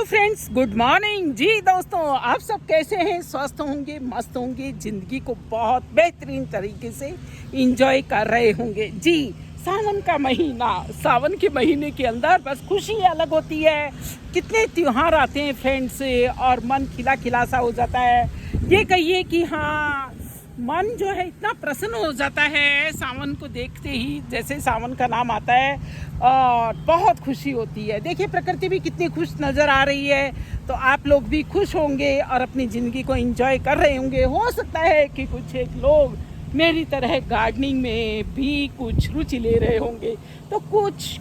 Hello friends, good morning जी। दोस्तों, आप सब कैसे हैं? स्वस्थ होंगे, मस्त होंगे, ज़िंदगी को बहुत बेहतरीन तरीके से इंजॉय कर रहे होंगे जी। सावन का महीना, सावन के महीने के अंदर बस खुशी अलग होती है। कितने त्यौहार आते हैं फ्रेंड्स, और मन खिला खिला सा हो जाता है। ये कहिए कि हाँ, मन जो है इतना प्रसन्न हो जाता है सावन को देखते ही, जैसे सावन का नाम आता है, और बहुत खुशी होती है। देखिए, प्रकृति भी कितनी खुश नज़र आ रही है, तो आप लोग भी खुश होंगे और अपनी ज़िंदगी को एंजॉय कर रहे होंगे। हो सकता है कि कुछ एक लोग मेरी तरह गार्डनिंग में भी कुछ रुचि ले रहे होंगे, तो कुछ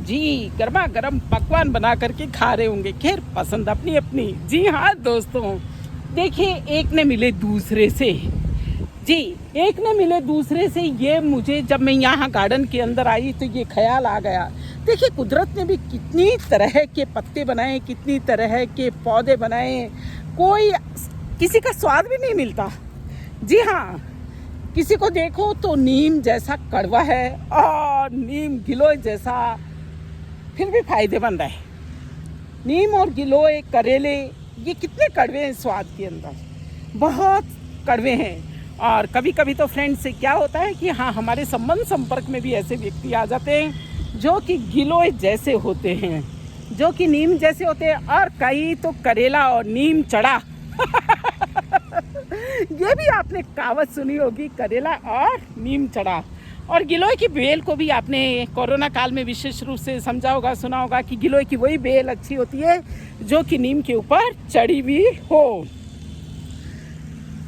जी गर्मा गर्म पकवान बना करके खा रहे होंगे। खैर, पसंद अपनी अपनी। जी हाँ दोस्तों, देखिए, एक ने मिले दूसरे से जी, एक ने मिले दूसरे से। ये मुझे जब मैं यहाँ गार्डन के अंदर आई तो ये ख्याल आ गया। देखिए, कुदरत ने भी कितनी तरह के पत्ते बनाए, कितनी तरह के पौधे बनाए। कोई किसी का स्वाद भी नहीं मिलता। जी हाँ, किसी को देखो तो नीम जैसा कड़वा है, और नीम गिलोय जैसा फिर भी फायदेमंद है। नीम और गिलोय, करेले, ये कितने कड़वे हैं स्वाद के अंदर, बहुत कड़वे हैं। और कभी कभी तो फ्रेंड्स से क्या होता है कि हाँ, हमारे संपर्क में भी ऐसे व्यक्ति आ जाते हैं जो कि गिलोय जैसे होते हैं, जो कि नीम जैसे होते हैं। और कई तो करेला और नीम चढ़ा ये भी आपने कहावत सुनी होगी, करेला और नीम चढ़ा। और गिलोय की बेल को भी आपने कोरोना काल में विशेष रूप से समझा होगा, सुना होगा कि गिलोय की वही बेल अच्छी होती है जो कि नीम के ऊपर चढ़ी हुई हो।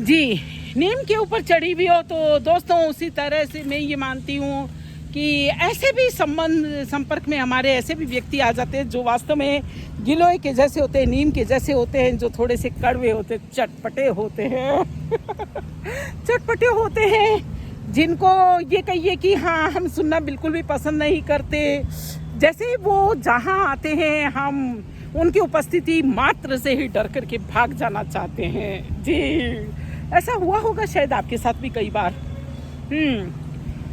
जी, नीम के ऊपर चढ़ी हुई हो। तो दोस्तों, उसी तरह से मैं ये मानती हूँ कि ऐसे भी संपर्क में हमारे ऐसे भी व्यक्ति आ जाते हैं जो वास्तव में गिलोय के जैसे होते हैं, नीम के जैसे होते हैं, जो थोड़े से कड़वे होते, चटपटे होते हैं चटपटे होते हैं, जिनको ये कहिए कि हाँ, हम सुनना बिल्कुल भी पसंद नहीं करते। जैसे ही वो जहाँ आते हैं, हम उनकी उपस्थिति मात्र से ही डर करके भाग जाना चाहते हैं। जी, ऐसा हुआ होगा शायद आपके साथ भी कई बार।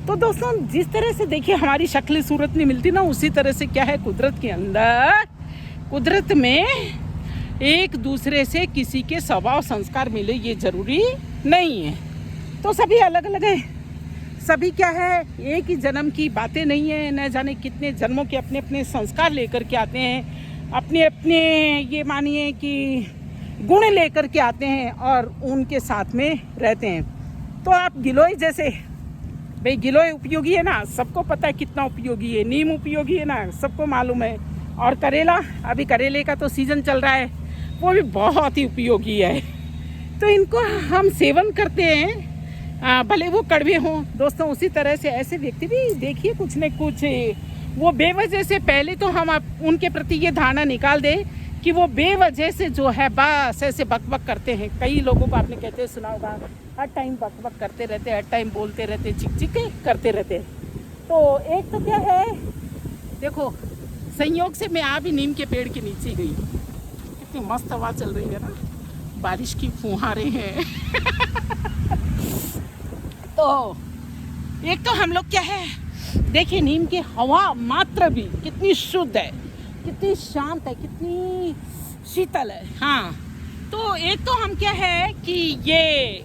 तो दोस्तों, जिस तरह से देखिए हमारी शक्ल सूरत नहीं मिलती ना, उसी तरह से क्या है कुदरत के अंदर, कुदरत में एक दूसरे से किसी के स्वभाव संस्कार मिले ये जरूरी नहीं है। तो सभी अलग अलग हैं, सभी क्या है, एक ही जन्म की बातें नहीं है। न जाने कितने जन्मों के अपने अपने संस्कार लेकर के आते हैं, अपने अपने ये मानिए कि गुण लेकर के आते हैं और उनके साथ में रहते हैं। तो आप गिलोय जैसे, भाई गिलोय उपयोगी है ना, सबको पता है कितना उपयोगी है। नीम उपयोगी है ना, सबको मालूम है। और करेला, अभी करेले का तो सीज़न चल रहा है, वो भी बहुत ही उपयोगी है। तो इनको हम सेवन करते हैं, भले वो कड़वे हों। दोस्तों, उसी तरह से ऐसे व्यक्ति भी देखिए कुछ न कुछ, वो बेवजह से, पहले तो हम उनके प्रति ये धारणा निकाल दें कि वो बेवजह से जो है बस ऐसे बकबक करते हैं। कई लोगों को आपने कहते सुना होगा, हर टाइम बकबक करते रहते, हर टाइम बोलते रहते, चिक चिक करते रहते। तो एक तो क्या है, देखो, संयोग से मैं आ भी नीम के पेड़ के नीचे गई। कितनी मस्त हवा चल रही है ना, बारिश की फुहारें हैं तो एक तो हम लोग क्या है, देखिए, नीम की हवा मात्र भी कितनी शुद्ध है, कितनी शांत है, कितनी शीतल है। हाँ, तो एक तो हम क्या है कि ये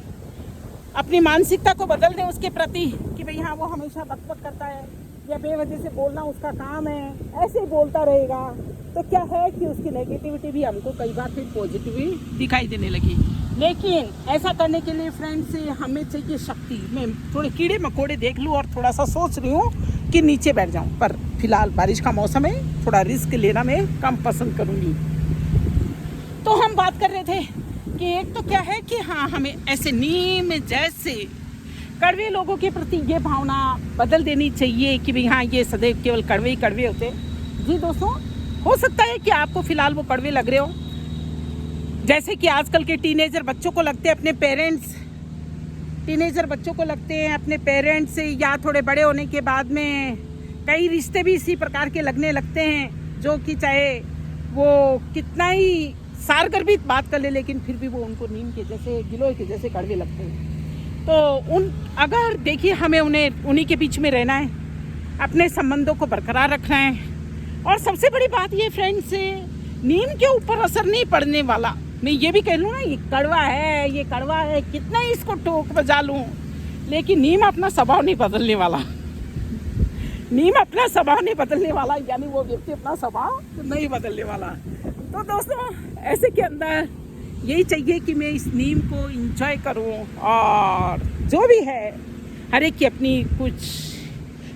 अपनी मानसिकता को बदल दें उसके प्रति कि भाई हाँ, वो हमेशा बकबक करता है या बेवजह से बोलना उसका काम है, ऐसे ही बोलता रहेगा। तो क्या है कि उसकी नेगेटिविटी भी हमको कई बार फिर पॉजिटिव दिखाई देने लगी। लेकिन ऐसा करने के लिए फ्रेंड्स हमें चाहिए शक्ति। मैं थोड़े कीड़े मकोड़े देख लूँ और थोड़ा सा सोच रही हूँ कि नीचे बैठ जाऊँ, पर फिलहाल बारिश का मौसम है, थोड़ा रिस्क लेना मैं कम पसंद करूँगी। तो हम बात कर रहे थे कि एक तो क्या है कि हाँ, हमें ऐसे नीम जैसे कड़वे लोगों के प्रति ये भावना बदल देनी चाहिए कि भाई हाँ, ये सदैव केवल कड़वे ही कड़वे होते। जी दोस्तों, हो सकता है कि आपको फिलहाल वो कड़वे लग रहे हो, जैसे कि आजकल के टीनेजर बच्चों को लगते हैं अपने पेरेंट्स, टीनेजर बच्चों को लगते हैं अपने पेरेंट्स से, या थोड़े बड़े होने के बाद में कई रिश्ते भी इसी प्रकार के लगने लगते हैं, जो कि चाहे वो कितना ही सारगर्भित बात कर ले, लेकिन फिर भी वो उनको नीम के जैसे, गिलोय के जैसे कड़वे लगते हैं। तो अगर देखिए, हमें उन्हीं के बीच में रहना है, अपने संबंधों को बरकरार रखना है। और सबसे बड़ी बात ये फ्रेंड्स नीम के ऊपर असर नहीं पड़ने वाला। मैं ये भी कह लूँ ना ये कड़वा है, ये कड़वा है, कितना ही इसको टोक बजा लूँ, लेकिन नीम अपना स्वभाव नहीं बदलने वाला। नीम अपना स्वभाव नहीं बदलने वाला, यानी वो व्यक्ति अपना स्वभाव नहीं बदलने वाला। तो दोस्तों ऐसे के अंदर यही चाहिए कि मैं इस नीम को एंजॉय करूं, और जो भी है हर एक की अपनी कुछ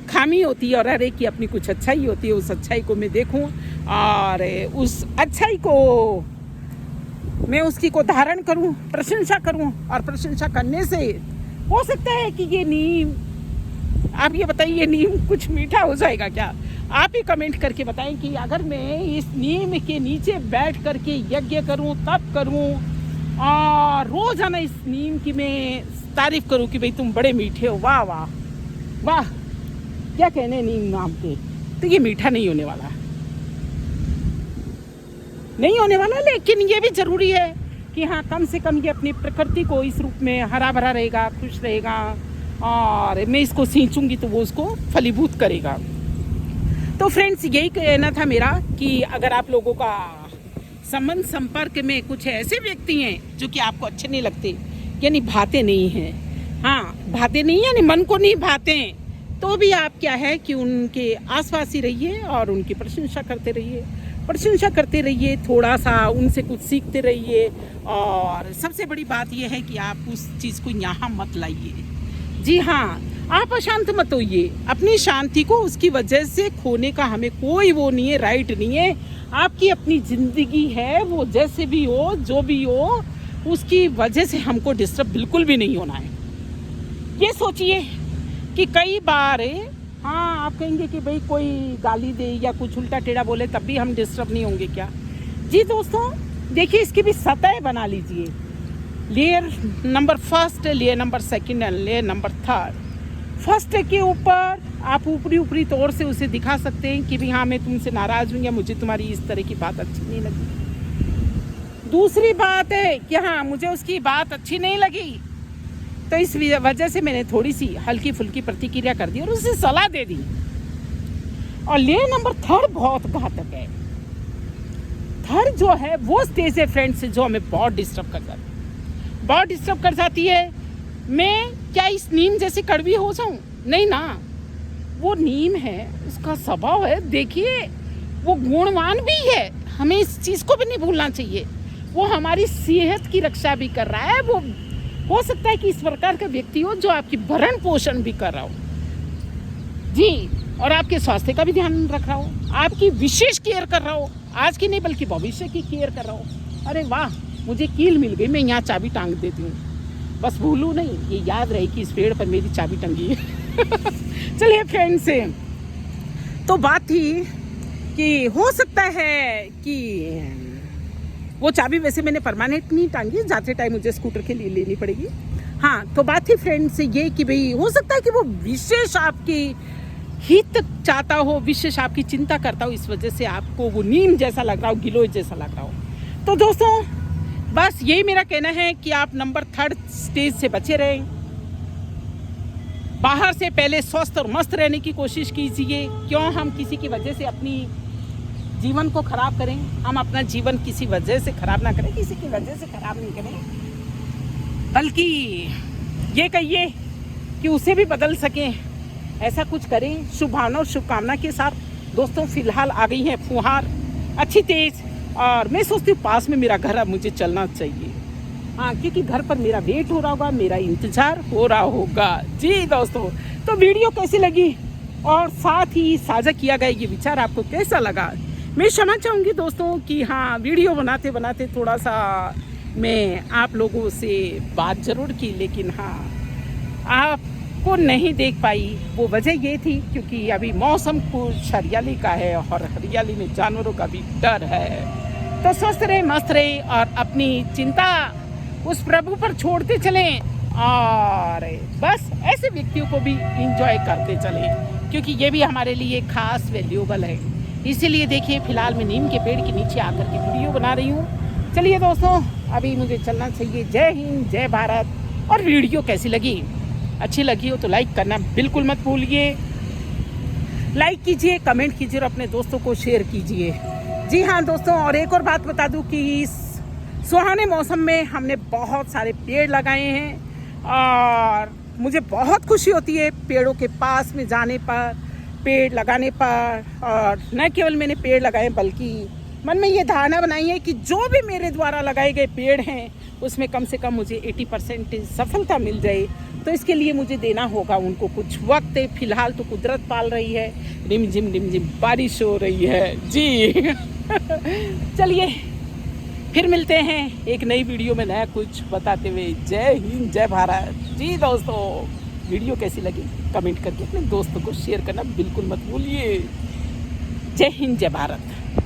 खामी होती है और हर एक की अपनी कुछ अच्छाई होती है। उस अच्छाई को मैं देखूं और उस अच्छाई को मैं उसकी को धारण करूं, प्रशंसा करूं, और प्रशंसा करने से हो सकता है कि ये नीम, आप ये बताइए नीम कुछ मीठा हो जाएगा क्या? आप ही कमेंट करके बताएं कि अगर मैं इस नीम के नीचे बैठ करके यज्ञ करूं, तप करूं और रोजाना इस नीम की मैं तारीफ करूं कि भाई तुम बड़े मीठे हो, वाह वाह वाह, क्या कहने नीम नाम के, तो ये मीठा नहीं होने वाला, नहीं होने वाला। लेकिन ये भी जरूरी है कि हाँ कम से कम ये अपनी प्रकृति को इस रूप में हरा भरा रहेगा, खुश रहेगा, और मैं इसको सींचूंगी तो वो उसको फलीभूत करेगा। तो फ्रेंड्स यही कहना था मेरा कि अगर आप लोगों का संबंध संपर्क में कुछ ऐसे व्यक्ति हैं जो कि आपको अच्छे नहीं लगते, यानी भाते नहीं हैं, हाँ भाते नहीं यानी मन को नहीं भाते, तो भी आप क्या है कि उनके आसपास ही रहिए और उनकी प्रशंसा करते रहिए, प्रशंसा करते रहिए, थोड़ा सा उनसे कुछ सीखते रहिए। और सबसे बड़ी बात यह है कि आप उस चीज़ को यहाँ मत लाइए। जी हाँ, आप अशांत मत होइए, अपनी शांति को उसकी वजह से खोने का हमें कोई वो नहीं है, राइट नहीं है। आपकी अपनी ज़िंदगी है, वो जैसे भी हो, जो भी हो, उसकी वजह से हमको डिस्टर्ब बिल्कुल भी नहीं होना है। ये सोचिए कि कई बार हाँ आप कहेंगे कि भाई कोई गाली दे या कुछ उल्टा टेढ़ा बोले तब भी हम डिस्टर्ब नहीं होंगे क्या? जी दोस्तों देखिए, इसकी भी सतह बना लीजिए, layer number first, layer number second and layer number third. First के ऊपर आप ऊपरी तौर से उसे दिखा सकते हैं कि भाई हाँ मैं तुमसे नाराज़ हूँ या मुझे तुम्हारी इस तरह की बात अच्छी नहीं लगी। दूसरी बात है कि हाँ मुझे उसकी बात अच्छी नहीं लगी, तो इस वजह से मैंने थोड़ी सी हल्की फुल्की प्रतिक्रिया कर दी और उसे सलाह दे दी। और लेयर नंबर थर्ड बहुत घातक है। थर्ड जो है वो स्टेज है फ्रेंड्स जो हमें बहुत डिस्टर्ब कर जाती है, बहुत डिस्टर्ब कर जाती है। मैं क्या इस नीम जैसी कड़वी हो जाऊं? नहीं ना, वो नीम है, उसका स्वभाव है, देखिए वो गुणवान भी है, हमें इस चीज़ को भी नहीं भूलना चाहिए। वो हमारी सेहत की रक्षा भी कर रहा है। वो हो सकता है कि इस प्रकार का व्यक्ति हो जो आपकी भरण पोषण भी कर रहा हो जी, और आपके स्वास्थ्य का भी ध्यान रख रहा हो, आपकी विशेष केयर कर रहा हो, आज की नहीं बल्कि भविष्य की केयर कर रहा हो। अरे वाह, मुझे कील मिल गई, मैं यहाँ चाबी टांग देती हूँ, बस भूलूँ नहीं, ये याद रहे कि इस पेड़ पर मेरी चाबी टंगी है। चलिए फ्रेंड्स से तो बात थी कि हो सकता है कि वो चाबी वैसे मैंने परमानेंट नहीं टांगी, जाते टाइम मुझे स्कूटर के लिए लेनी पड़ेगी। हाँ तो बात थी फ्रेंड से ये कि भाई हो सकता है कि वो विशेष आपकी हित चाहता हो, विशेष आपकी चिंता करता हो, इस वजह से आपको वो नीम जैसा लग रहा हो, गिलोय जैसा लग रहा हो। तो दोस्तों बस यही मेरा कहना है कि आप नंबर थर्ड स्टेज से बचे रहें। बाहर से पहले स्वस्थ और मस्त रहने की कोशिश कीजिए। क्यों हम किसी की वजह से अपनी जीवन को खराब करें? हम अपना जीवन किसी वजह से खराब ना करें, किसी की वजह से खराब नहीं करें, बल्कि ये कहिए कि उसे भी बदल सकें, ऐसा कुछ करें। शुभ भावना और शुभकामना के साथ दोस्तों फिलहाल आ गई है फुहार अच्छी तेज, और मैं सोचती हूँ पास में मेरा घर, अब मुझे चलना चाहिए। हाँ क्योंकि घर पर मेरा वेट हो रहा होगा, मेरा इंतजार हो रहा होगा। जी दोस्तों तो वीडियो कैसी लगी और साथ ही साझा किया गया ये विचार आपको कैसा लगा? मैं क्षमा चाहूँगी दोस्तों कि हाँ वीडियो बनाते बनाते थोड़ा सा मैं आप लोगों से बात ज़रूर की, लेकिन हाँ आपको नहीं देख पाई। वो वजह ये थी क्योंकि अभी मौसम कुछ हरियाली का है और हरियाली में जानवरों का भी डर है। तो स्वस्थ रहे, मस्त रहे और अपनी चिंता उस प्रभु पर छोड़ते चलें, और बस ऐसे व्यक्तियों को भी इंजॉय करते चलें क्योंकि ये भी हमारे लिए खास वैल्यूएबल है। इसीलिए देखिए फिलहाल मैं नीम के पेड़ के नीचे आकर के वीडियो बना रही हूँ। चलिए दोस्तों अभी मुझे चलना चाहिए। जय हिंद, जय भारत। और वीडियो कैसी लगी? अच्छी लगी हो तो लाइक करना बिल्कुल मत भूलिए। लाइक कीजिए, कमेंट कीजिए और अपने दोस्तों को शेयर कीजिए। जी हाँ दोस्तों, और एक और बात बता दूं कि इस सुहाने मौसम में हमने बहुत सारे पेड़ लगाए हैं और मुझे बहुत खुशी होती है पेड़ों के पास में जाने पर, पेड़ लगाने पर। और न केवल मैंने पेड़ लगाए बल्कि मन में ये धारणा बनाई है कि जो भी मेरे द्वारा लगाए गए पेड़ हैं उसमें कम से कम मुझे 80% सफलता मिल जाए। तो इसके लिए मुझे देना होगा उनको कुछ वक्त। फिलहाल तो कुदरत पाल रही है, रिमझिम बारिश हो रही है जी। चलिए फिर मिलते हैं एक नई वीडियो में नया कुछ बताते हुए। जय हिंद, जय भारत जी। दोस्तों वीडियो कैसी लगी कमेंट करके अपने दोस्तों को शेयर करना बिल्कुल मत भूलिए। जय हिंद, जय भारत।